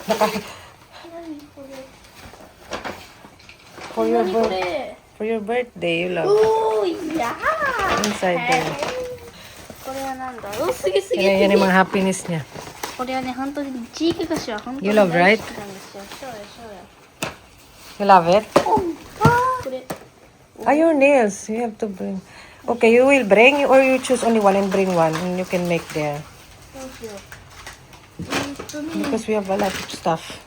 Naka, for your birthday, you love. Oh, yeah! Inside there. これはなんだろうすげすげ Yan, yan yung mga happiness niya. これはね、本当にチーク菓子は本当に You 大 love, 好き right? なんですよ。そうやそうや。 You love it? これ Ah, your nails. You have to bring. Okay, you will bring or you choose only one and bring one and you can make there. どうしよう。Because we have a lot of stuff.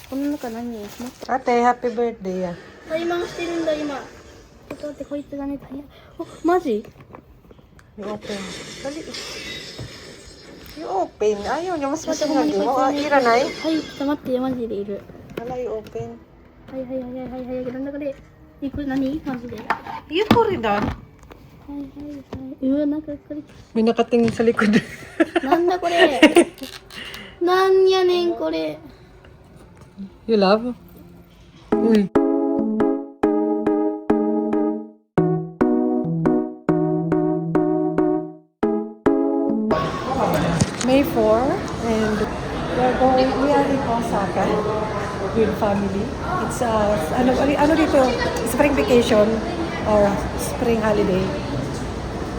この中何持って Ate, happy birthday. Ah. タイマンしてるんだ今。ちょっと待ってこいつがねタイヤ。おマジ？ You open. Dali. You open. Ayaw niya. Mas 待って gusto ほんま nga に di こいつ mo. が Ah, ね。 iranay. はいちょっと待ってマジでいる。 Wala, you open. はいはいはいはいはいはいなんだこれ。これ何マジで。はい You put it down. はいはい。うわなんかこれ May nakatingin sa likod. なんだこれ。なんやねんこれ。 You love? Uy. May 4 and we are in Osaka with family. It's ano dito, spring vacation or spring holiday.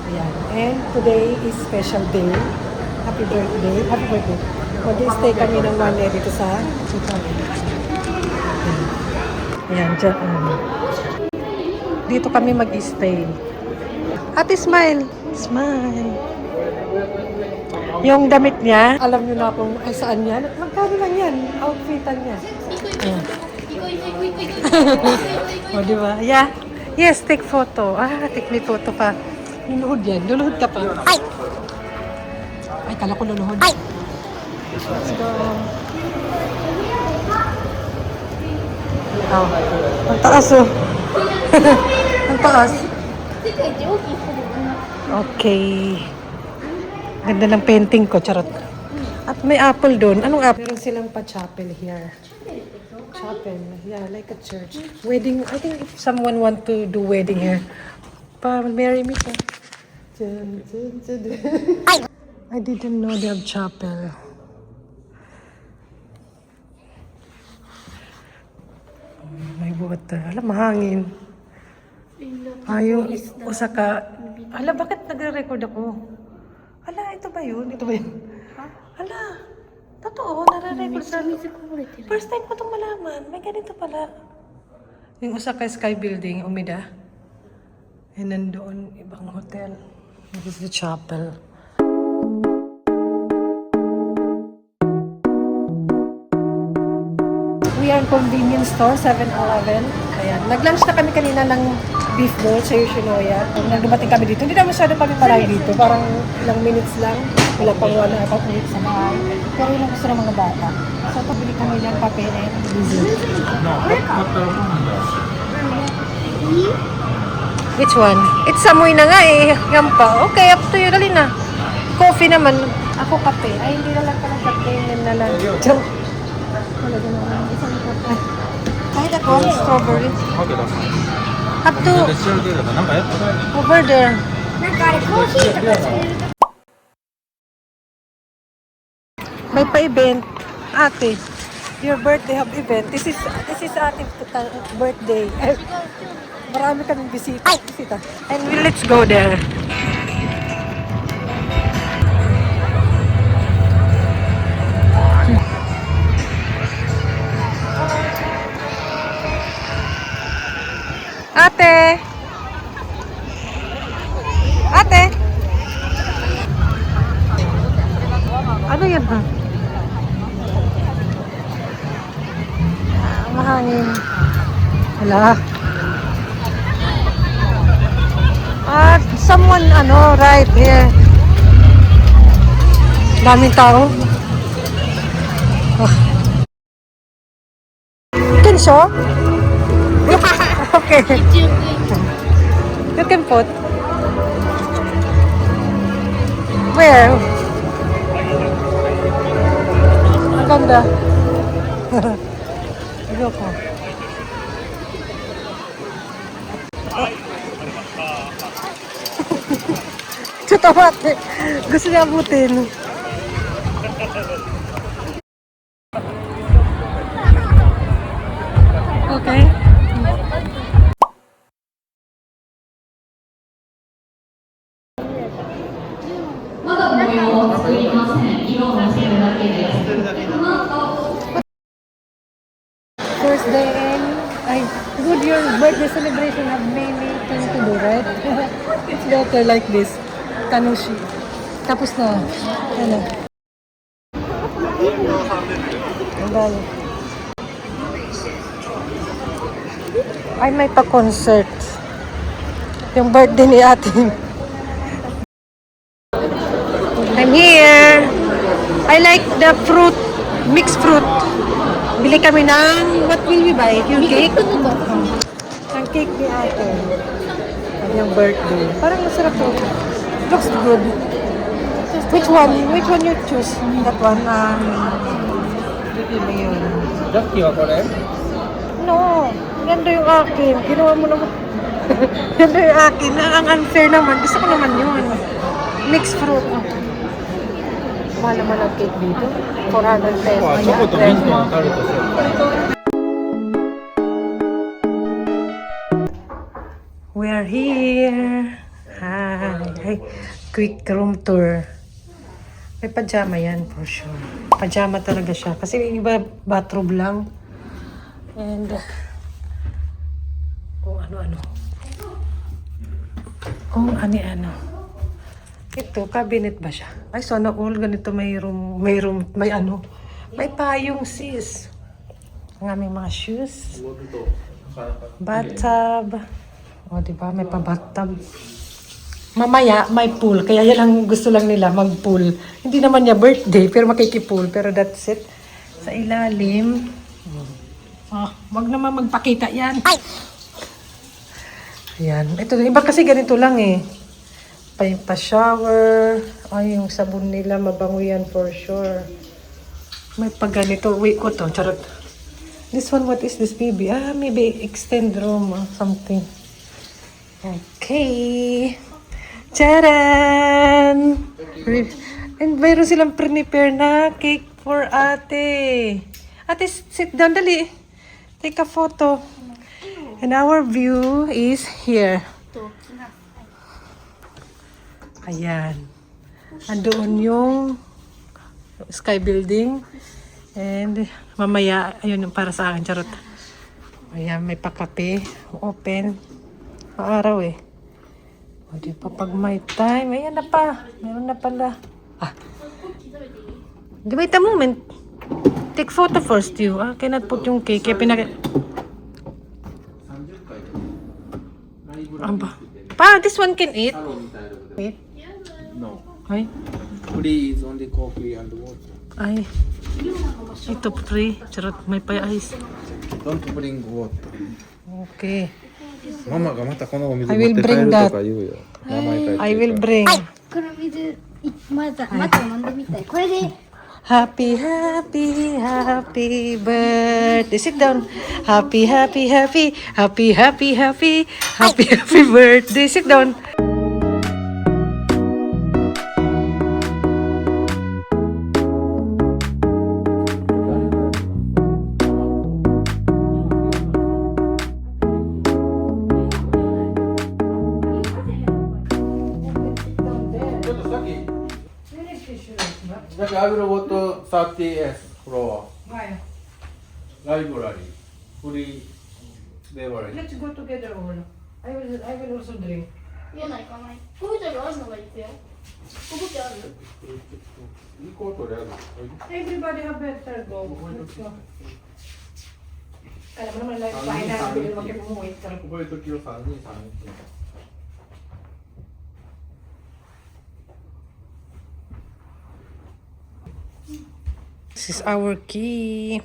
Ayan. And today is special day. Happy birthday. Happy birthday. Mag-stay kami ng 1 day dito sa family. Ayan, dyan. Dito kami mag-stay. Ate, smile. Smile. Yung damit niya, alam niyo na kung saan yan. Magkano lang yan? Outfitan niya. Ayan. O, diba? Yeah. Yes, take photo. Ah, take me photo pa. Luluhod yan. Luluhod ka pa. Ay! Ay, kala ko luluhod. Ay! Let's go. Oh, ang taas oh. Ang taas. Okay. Ganda ng painting ko, charot. At may apple doon. Anong apple? Meron silang pa-chapel here. Chapel. Yeah, like a church. Wedding. I think if someone want to do wedding here, marry me ka. I didn't know they have chapel. May water. Alam, mahangin. Yung Osaka. Ala, bakit nagre-record ako? Ala, ito ba yun? Ito ba yun? Ala, totoo, nare-record sa... First time ko itong malaman. May ganito pala. Yung Osaka Sky Building, Umida. And nandoon, ibang hotel. This is the chapel. We are in convenience store, 7-Eleven. Ayan. Nag-lunch na kami kanina ng beef bowl sa Yoshinoya. Nang dumating kami dito, hindi na masyado kami palagi dito. Parang ilang minutes lang. Wala pang 1.5 minutes sa bahay. Pero yun ang gusto ng mga bata. So, pabili kami ng kape and dessert. Which one? It's amoy na nga eh. Yan pa. Okay, up to you. Dali na. Coffee naman. Ako kape. Ay, hindi na lang pala kape. Yan na lang. Talaga naman. Isang kape. Kahit ako, strawberry. Up to over there. May pa-event. Ate, your birthday have event. This is ate birthday. Marami kaming bisita. And let's go there. Ate! Ate! Ano yan ha? Mahangin. Wala. Someone, right here. Daming tao. Oh. You can show? Okay. You can put. Where? Ang ganda. Ayoko. Ito tamate. Gusto niya abutin. First day and ay good your birthday celebration have many things to do, right? It's better like this. Tanushi. Tapos na. Ano? Ang dami. Ay, may pa-concert. Yung birthday ni ate. I'm here. I like the fruit, mixed fruit. Bili kami ng, what will we buy? Yung cake? Ang cake ni ate. Yung birthday. Parang masarap to. Looks good. Which one? Which one you choose? That one? Ano yun? Lucky ako rin? No. Ganda yung akin. Ginawa mo naman. Ganda yung akin. Ang unfair naman. Gusto ko naman yun. Mixed fruit. Mahal naman ang cake dito. 400 pesos. チョコとミントのタルトしようか。 We are here. Hi. Quick room tour. May pajama yan for sure. Pajama talaga siya. Kasi yung iba bathrobe lang. And kung ano-ano. Kung ano-ano. Ito, cabinet ba siya? Ay, sana all ganito may payong sis. Ang aming mga shoes. Bathtub. O, diba? May pa-bathtub. Mamaya, may pool. Kaya yan ang gusto lang nila, mag-pool. Hindi naman niya birthday, pero makikipool. Pero that's it. Sa ilalim. Wag naman magpakita yan. Ayan. Ito, iba kasi ganito lang eh. Pa-shower. Ay, yung sabon nila, mabango yan for sure. May pag ganito. Wait ko to. Charot. This one, what is this, baby? Maybe extend room or something. Okay. Charan! And mayroon silang prepare na cake for ate. Ate, sit down, dali. Take a photo. And our view is here. Ayan. Andoon yung sky building. And mamaya, ayun yung para sa akin, charot. Ayan, may pakape. Open. Maaraw eh. O, di pa pag may time. Ayan na pa. Meron na pala. Wait a moment. Take photo first you. Cannot put yung cake. Kaya this one can eat. Wait. No. Ay. Free is only coffee and water. Ay. Ito free. Charot. May pa-ice. Don't bring water. Okay. ママがまたこのお水 I 持 will って帰 bring る that. とか言うよ。名前書いてるから I will bring. この水、また飲んでみたい。これで、 Happy, happy, happy birthday. Sit down. Happy, happy, happy, happy, happy, happy, happy, happy birthday. Sit down. I will go to 30th floor. Why? Library. Free beverage. Let's go together all. I will also drink. いやないかない。こういう時あるのがいいよ。ここってある？いいことである。 Everybody have better go. Let's go. Kala mo naman lang yung bahay na hindi naman kayo umuwi. こういう時を3人3人。 This is our key.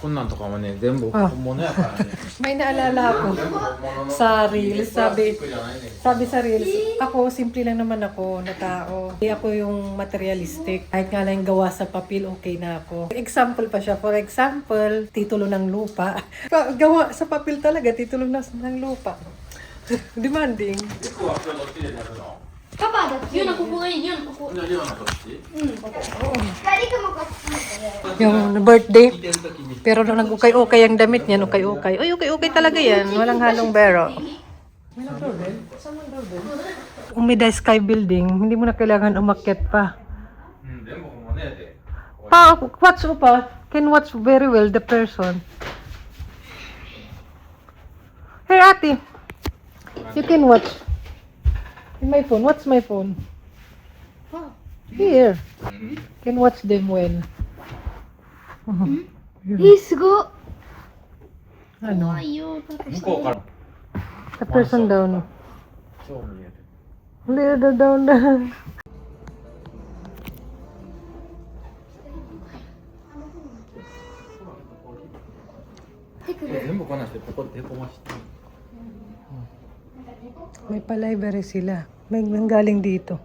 こんなんとかもね、全部 Ah. 本物やからね。 May naalala ako 全部本物の sa Reels. プラスチックじゃないね。 Sabi sa Reels, ako, simple lang naman ako na tao. Hindi ako yung materialistic. Kahit nga lang gawa sa papel, okay na ako. Example pa siya. For example, titulo ng lupa. Gawa sa papel talaga, titulo ng lupa. Demanding. 服は今日どっちで食べるの？パパだって。ユナここがいい。ユナここ。じゃあリオのどっち？ここ。二人ともこっち。 Yung birthday. 着てる時に。 Pero nung nag-ukay-ukay ang damit niya, ukay-ukay. Uy, ukay-ukay talaga yan. Walang halong bero. May nag-doorbell? Saan ang doorbell? Umida Sky Building, hindi mo na kailangan umakyat pa. うん、全部もねで。 Pa, watch upa. Can watch very well the person. Here, ate. You can watch. In my phone. What's my phone? Here. Can watch them well. すごい。 Ano? 怖いよ。向こうから。 The person down. 超見える。 Little down there. 全部こんなんしてここでへこまして。 May pa-library sila. May nanggaling dito.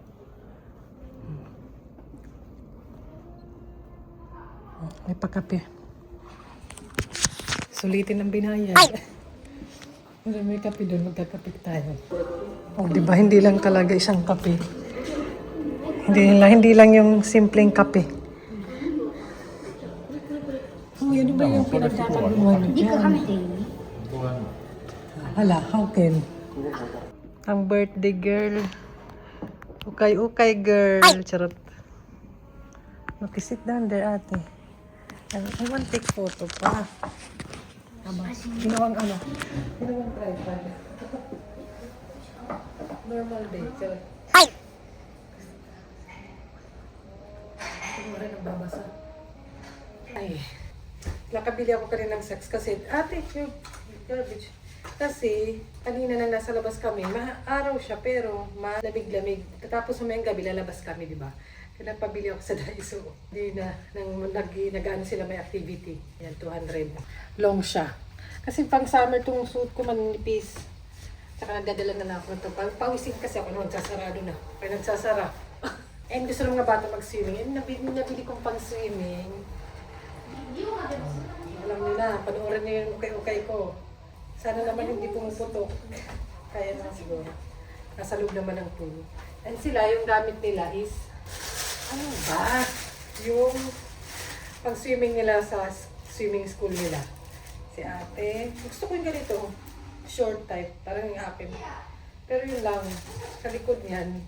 May pakape. Sulitin ang binayad. Pero may kape doon, magkakape tayo. Oh, di ba? Hindi lang talaga isang kape. Hindi lang yung simpleng kape. Oh, yun ba yung pinagkakaguhan niyo? リクはめていい？ Hala, how can? Ang birthday girl. Ukay-ukay girl. Charot. Okay, sit down there, ate. I want take photo pa. Tama. Ginawang ano? Ginawang tripod. Normal day. Charot. Hindi mo rin nagbabasa. Ay. Nakabili ako kanina ng sex kasi, ate, yung garbage. Kasi, kanina nang nasa labas kami, araw siya pero malamig-lamig. Tapos mamayang gabi lalabas kami, di ba? Kaya nagpabili ako sa Daiso. Hindi na, nag-ano sila may activity. Yan, 200. Long siya. Kasi pang summer tong suit ko manipis. Tsaka nagdadala na lang ako nito. Pawisin kasi ako noon, nagsasarado na. Kaya nagsasara. And gusto ng mga bata mag-swimming. And nabili kong pang swimming. Alam nila, panoorin niyo yung ukay-ukay ko. Sana naman hindi pumuputok. Kaya naman siguro. Nasa loob naman ng pool. And sila, yung gamit nila is, ano ba? Yung pang-swimming nila sa swimming school nila. Si ate, gusto ko yung ganito. Short type, parang yung akin. Pero yun lang, sa likod niyan,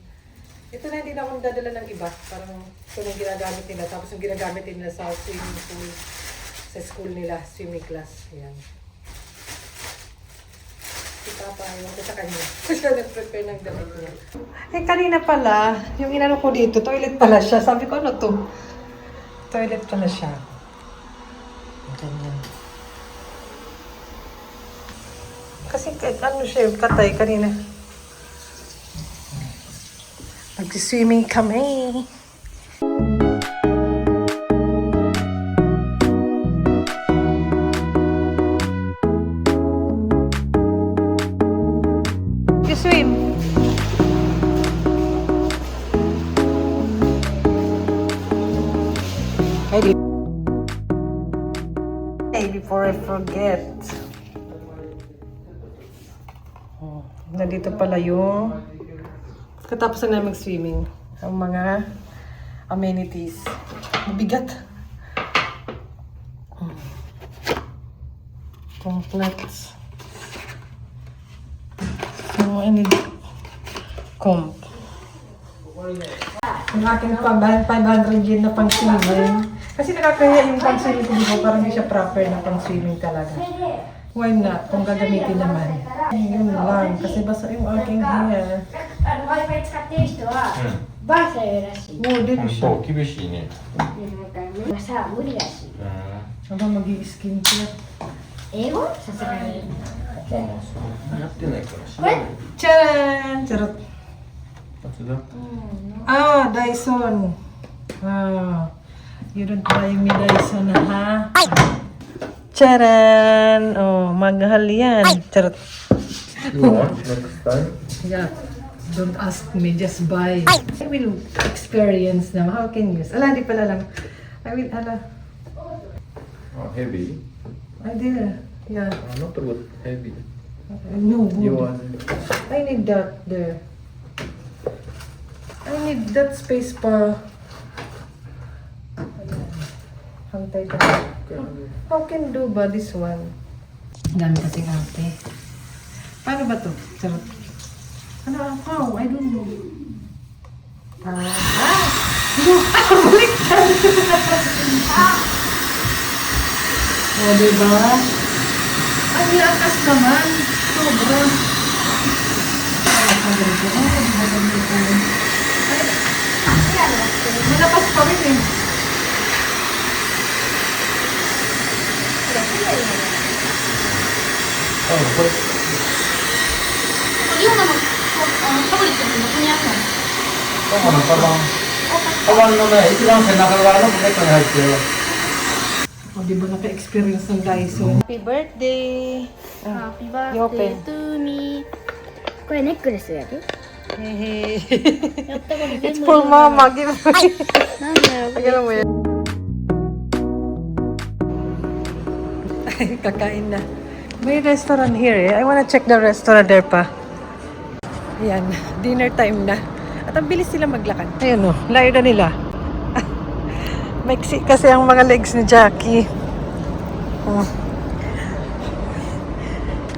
ito na hindi na akong dadala ng iba. Parang ito na yung ginagamit nila. Tapos yung ginagamit nila sa swimming pool, sa school nila, swimming class. Ayan. Si Papa, ayaw ko sa kanya. Siya nag-prepare ng damit niya. Eh, kanina pala, yung inano ko dito, toilet pala siya. Sabi ko, ano to? Toilet pala siya. Ganyan. Kasi ano siya, katay kanina. Mag-swimming kami. You swim. Hey, before I forget. Oh, nandito pala yung katapos na namin swimming. Ang mga amenities. Mabigat. Complete. So, I need comb. Yung aking 500 yen na pang-swimming. Kasi nakakaya yung pang-swimming ko dito, parang hindi siya proper na pang-swimming talaga. Why not? Kung gagamitin naman. Yun lang. Kasi basta yung aking hair. Wi-Fi 使ってる人はバーサやらしい。もう出るし。そう、厳しいね。さあ無理だし。 Aba, mag-i-skin care. 英語さすがに。やってないからしこれ Charan! Charot. 手伝って Ah, Dyson. Ah, yun tayo may Dyson na ha. Charan! Oh, maghal yan. Charot. You want next time? Yeah. Don't ask me, just buy. I will experience now. How can you use? Ala, di pala lang. I will, ala. Oh, heavy? I did. Yeah. Not good heavy. No, You good. want I need that there. I need that space pa. Hantay ka. How can do ba this one? Dami kasing ate. Paano ba to? Charot. Ano? How? I don't know. O, diba? Ang lakas naman. Sobra. Malakas pa rin eh. Oh,これ。イオナのタブレットってどこにあるの？ママのカバン。カバンのね、一番背中側のポケットに入ってる。 O, di ba naka-experience ng Daiso? Happy birthday! Happy open. birthday to me. これネックレスやで。 Hehe. やったこれ It's 全部 for mama. Give me. なんだよこれ。 Tagalan mo yan. Ay, kakain na. May restaurant here eh. I wanna check the restaurant there pa. Ayan, dinner time na. At ang bilis sila maglakad. Ayun o, layo na nila. Maiksi kasi ang mga legs ni Jackie. Oh.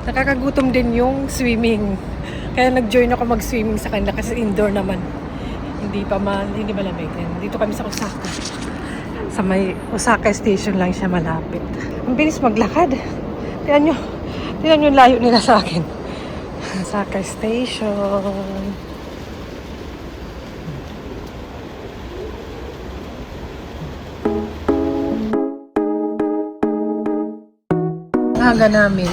Nakakagutom din yung swimming. Kaya nag-join ako mag-swimming sa kanila kasi indoor naman. Hindi malamig. Dito kami sa Osaka. Sa may Osaka station lang siya malapit. Ang bilis maglakad. Tingnan nyo yung layo nila sa akin. Osaka station. Aga namin.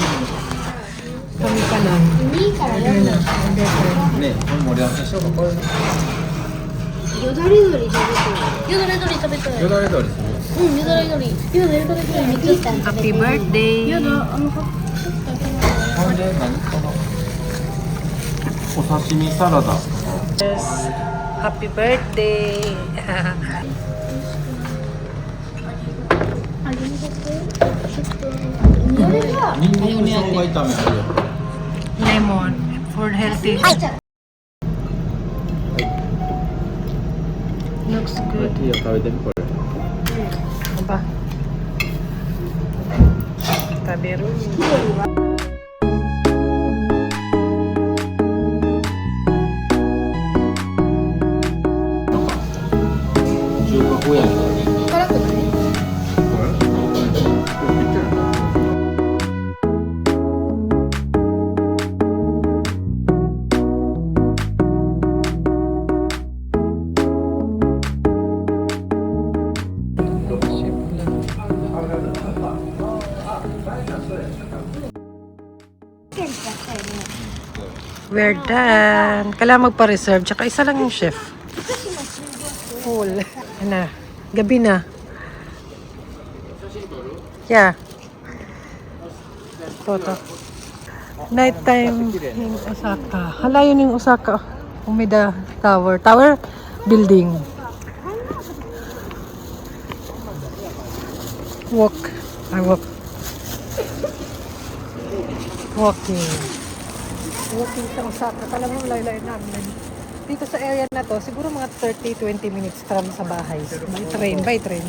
Kami pa lang. 2から4 Ayun na. Hindi ko. ね、これ盛り合わせしようか。これ。よだれ鶏食べたい。よだれ鶏食べたい。よだれ鶏する。うん、よだれ鶏。よだれ鶏めっちゃ好き。 Happy birthday! やだ、ほんで、何かな。お刺身サラダ。 Yes. Happy birthday! ありがとう。ちょっと、ニンニクが。ニンニク生姜炒めする。 Lemon for healthy. あ、じゃあ。 Looks good. いいよ、食べてみこれ。 Ano ba? Tabiru. 中華風やね。辛くない？We're done. Kailangan magpa-reserve. Tsaka isa lang yung chef. Full. Yan na. Gabi na. Yeah. Toto. Nighttime in Osaka. Hala, yun yung Osaka. Umida Tower. Tower building. Walk. I walk. Walking. Walking sa Osaka. Kala mo layo-layo namin. Dito sa area na to, siguro mga 30-20 minutes from sa bahay. By train.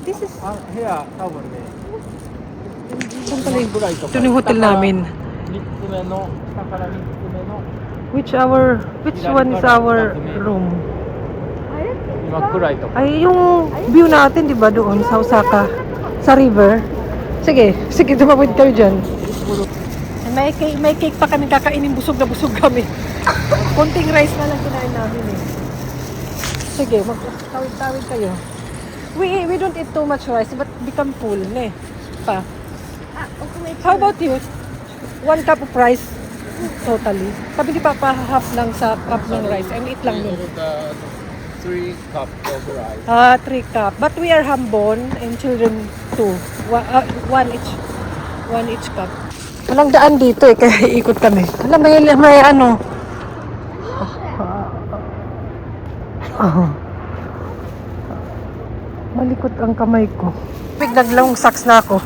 This is... Here, towelで。 Saan pala yung... Ito yung hotel namin. 3つ目の、下から3つ目の。 Which one is our room? 今暗いとこ。 Ay, yung view natin, di ba, doon sa Osaka? Sa river? Sige, tumawid kayo dyan. May cake pa kami kakainin, busog na busog kami. Konting rice na lang kinain namin eh. Sige, magtawid-tawid kayo. We don't eat too much rice, but become full, ne? Pa. How about you? 1 cup of rice totally. Sabi di pa half lang sa cup ng rice. And eat lang yun. 3 cup of rice. 3 cup. But we are hambon and children 2. One each cup. Walang daan dito eh, kaya ikot kami. Alam, may ano. Malikot ang kamay ko. Naglang socks na ako.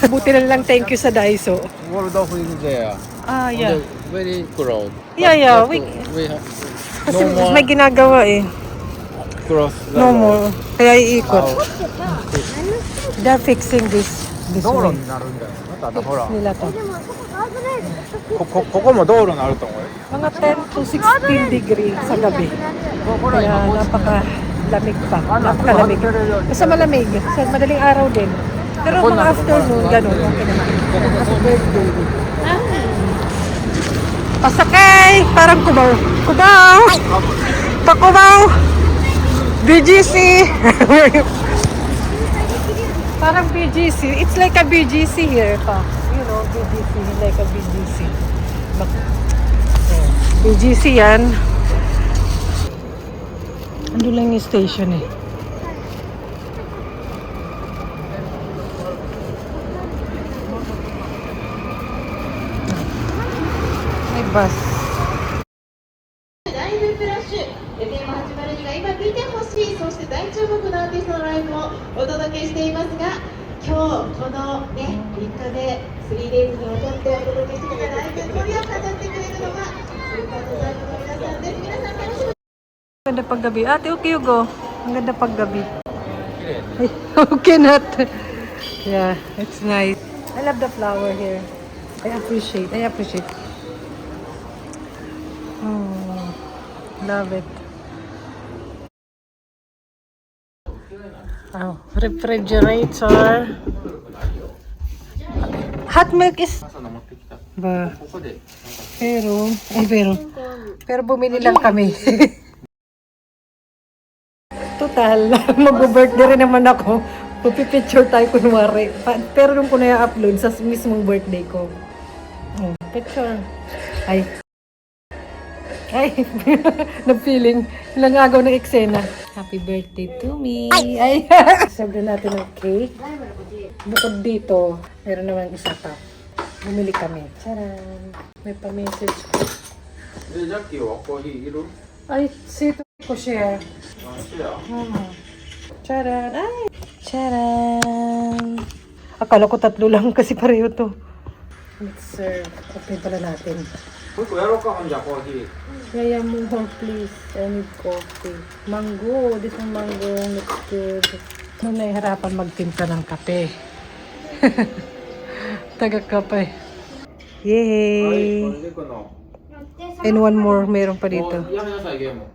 Buti na lang thank you sa Daiso. World of is there. Yeah. Very crowd. Yeah. We have Kasi no more may ginagawa eh. cross the No road. more. Kaya iikot. Oh. They're fixing this 道路 way. になるんだよ。またほら。 Nila to. ここも道路になると思うよ。 Mga 10 to 16 degree sa gabi. Kaya napakalamig pa. Napakalamig. Basta malamig. Sa madaling araw din. Pero mga afternoon, gano'n, okay naman. Kasi birthday. Pasakay! Parang kubaw. Kubaw! Pakubaw! BGC! Parang BGC. It's like a BGC here, pa. You know, BGC. Like a BGC. BGC yan. Ando lang yung station eh. May bus. ライブフラッシュ FM 802が今聴いてほしい、そして大注目のアーティストのライブをお届けしていますが、今日このね3日目 3days にわたってお届けしてきたライブ、鳥を飾ってくれるのがスーパードザイブの皆さんです。皆さん楽しみ。 Ang ganda paggabi. Ate, okay, Hugo. Ang ganda paggabi. Ay, okay not. Yeah, it's nice. I love the flower here. I appreciate. Oh, love it. Oh, refrigerator. Hot milk is... 朝の持ってきた。 Ba, ここで。 pero bumili lang kami. Total, mag-birthday rin naman ako. Pupipicture tayo kunwari. Pero nung ko na i-upload sa mismong birthday ko. Oh, picture. Ay. Nag-feeling. Ilang agaw ng eksena. Happy birthday to me. Ay. Serve na natin ng cake. Bukod dito, meron naman isa pa. Bumili kami. Charan. May pa-message ko. で、ジャッキーはコーヒーいる？ Ay, sito ko share. あ、シェア。 Charan! Ay! Charan! Akala ko tatlo lang kasi pareho to. Let's serve. Okay pala natin. ここやろうか、ほんじゃコーヒー。 Yaya mo more please. I need coffee. Mango. This one mango looks good. Ano nahihirapan magtimpla ng kape. Taga-kape. はい、 Yay! これでこの。 And one more. Meron pa も dito. うやめなさいゲーム。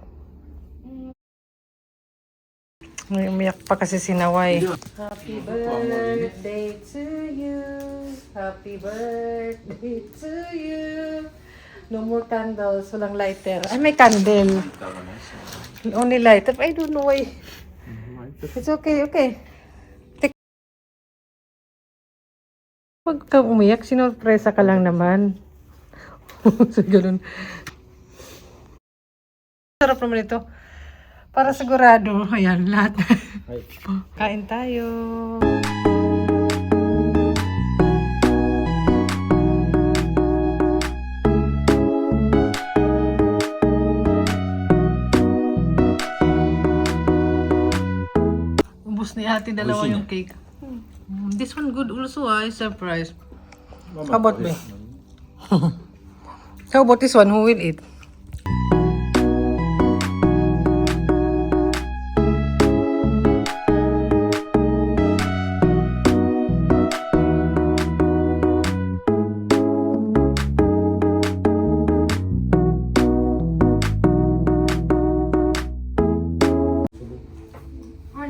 May umiyak pa kasi si Naway. Happy birthday to you. Happy birthday to you. No more candles. Walang lighter. Ay, may candle. Only lighter. I don't know why. It's okay, okay. Huwag kang umiyak. Sinurpresa ka lang naman. So, ganun. Sarap naman ito. Para sigurado, ayan, lahat. Kain tayo. Ubus ni ate dalawa yung cake. This one good also, I surprised. How about me? How about this one? Who will eat?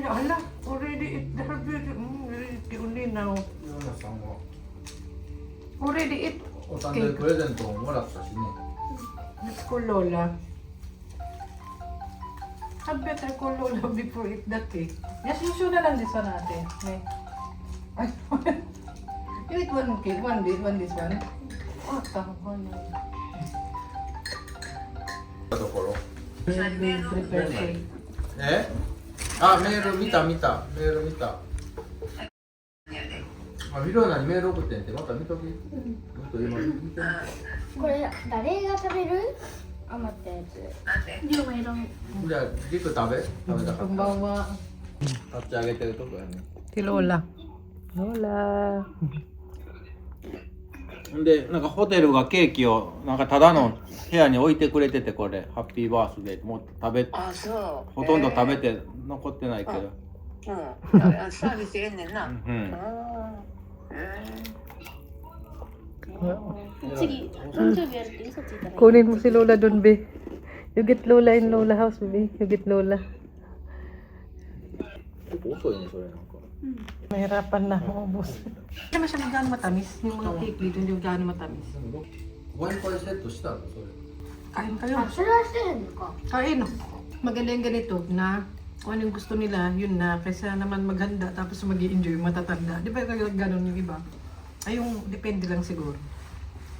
Hala, already eat the only now. Already eat. お誕生日プレゼントももらったしね。 Let's call Lola. I better call Lola before eat the cake. Yes, you should na lang this one natin. May. Ay, you eat one cake, one this one. Oh, tama na. ところ。 They prepare cake. え？あ、メール見た。メール見た。あ、ミローナにメール送ってんってまた見とき。ちょっと今見てみて。これ誰が食べる？余ったやつ。両面色。じゃあリク食べたかっ Pagbawa. た。立ち上げてるとこやね。 Si Lola. Lola. んでなんかホテルがケーキをなんかただの部屋に置いてくれてて、これハッピーバースデーもう食べあ、そう。ほとんど食べて残ってないけど。うん。サービスええねんな。うん。次誕生日やるって嘘ついたらいい。 Kunin mo si Lola dun, be. You get Lola in Lola house, be. You get Lola. 結構遅いねそれなんか。Mahirapan na, maubos. Hindi naman siya magkano matamis. Yung mga cake dito, hindi magkano matamis. 5セットしたのそれ Kain kayo. あそれはしてへんのか Kain. Maganda yung ganito na kung ano yung gusto nila, yun na. Kaysa naman maghanda tapos mag enjoy yung matatanda. Di ba yung gano'n yung iba? Ay yung depende lang siguro.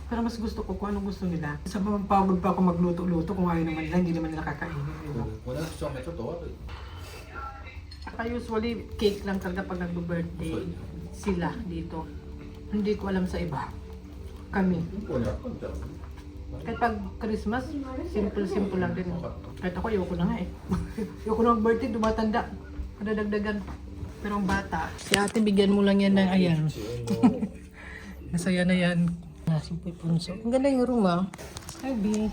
Pero mas gusto ko kung anong gusto nila. Sa pagod pa ako magluto-luto kung ayaw naman nila, hindi naman nila kakainin. Diba? これはちょっと悪い Saka usually cake lang talaga pag nag-birthday sila dito. Hindi ko alam sa iba. Kami. ここにあったんじゃん Kahit pag Christmas, simple-simple lang din. Kahit ako, ayoko na nga eh. Ayoko na mag-birthday, tumatanda. Padadagdagan. Pero ang bata, si ate bigyan mo lang yan ng ayan. Masaya na yan. Simple punso. Ang ganda yung room ah. Hi B.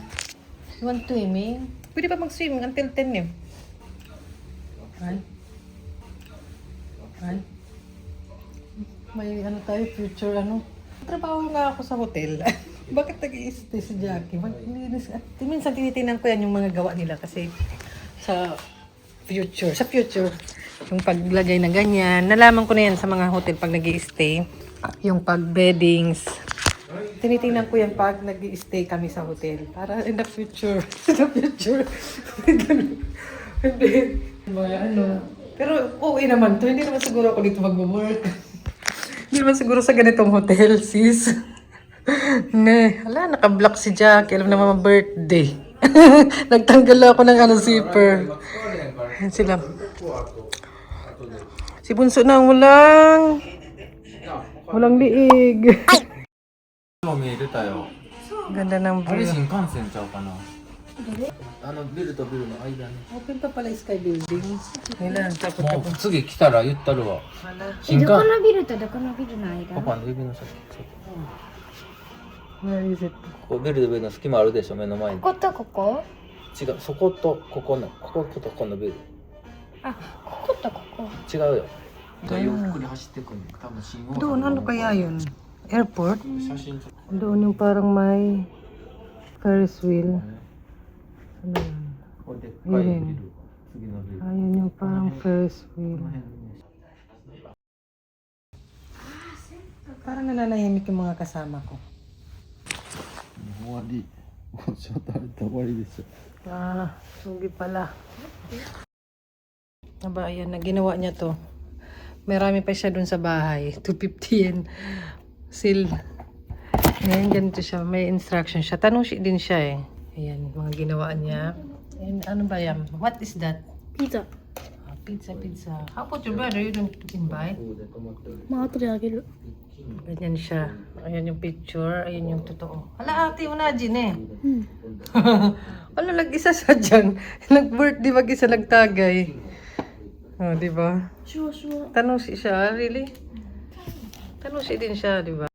You want swimming? Pwede pa mag-swimming until 10 eh. Ay. Ay. May ano tayo, future ano. Trabaho nga ako sa hotel. Bakit nag-i-stay si Jackie? Minsan tinitingnan ko yan yung mga gawa nila kasi sa future, yung paglagay na ganyan. Nalaman ko na yan sa mga hotel pag nag-i-stay. Yung pag-beddings. Tinitingnan ko yan pag nag-i-stay kami sa hotel. Para in the future. Ganun. Hindi. Mga ano. Pero okay naman to. Hindi naman siguro ako dito mag-work. Hindi naman siguro sa ganitong hotel, sis. Ne, hala, naka-block si Jackie. Alam naman birthday. Nagtanggal ako ng ano, zipper. Yan sila. Si Bunso na walang liig. 見えてたよ Ganda ng あれ view. 新幹線ちゃうかなあのビルとビルの間ね Open pa pala Sky Building. Nila, tapos もう次来たら言ったるわ新幹どこのビルとどこのビルの間パパの指の先 Where is it? ここビルとビルの隙間あるでしょ目の前にこことここ違うそことここのこことここのビルあこことここ違うよゆっくり走ってくる多分信号 Doon, ano kaya yun? Airport? 写真ちょっ Doon yung parang may Ferris wheel. Ano yun? とこれでっかいビル次のビル Ayun yung parang Ferris wheel. Parang nananahimik yung mga kasama ko. 終わりごちそう食べて終わりですよ Ah, sugi pala. Aba, ayan, na ginawa niya to. Marami pa siya dun sa bahay. 250 yen. Seal. Ngayon, ganito siya. May instruction siya. Tanushi din siya eh. Ayan, mga ginawa niya. Ayan, ano ba yan? What is that? ピザ Ah, pizza. How about your brother? You don't invite? まあ後であげる Ganyan siya. Ayan yung picture. Ayan yung totoo. Hala, ate, unajin eh. Wala, nag-isa siya dyan. Nag-birthday, mag-isa nagtagay. Oh, di ba? シュワシュワ Tanushi siya, really? Tanushi din siya, di ba?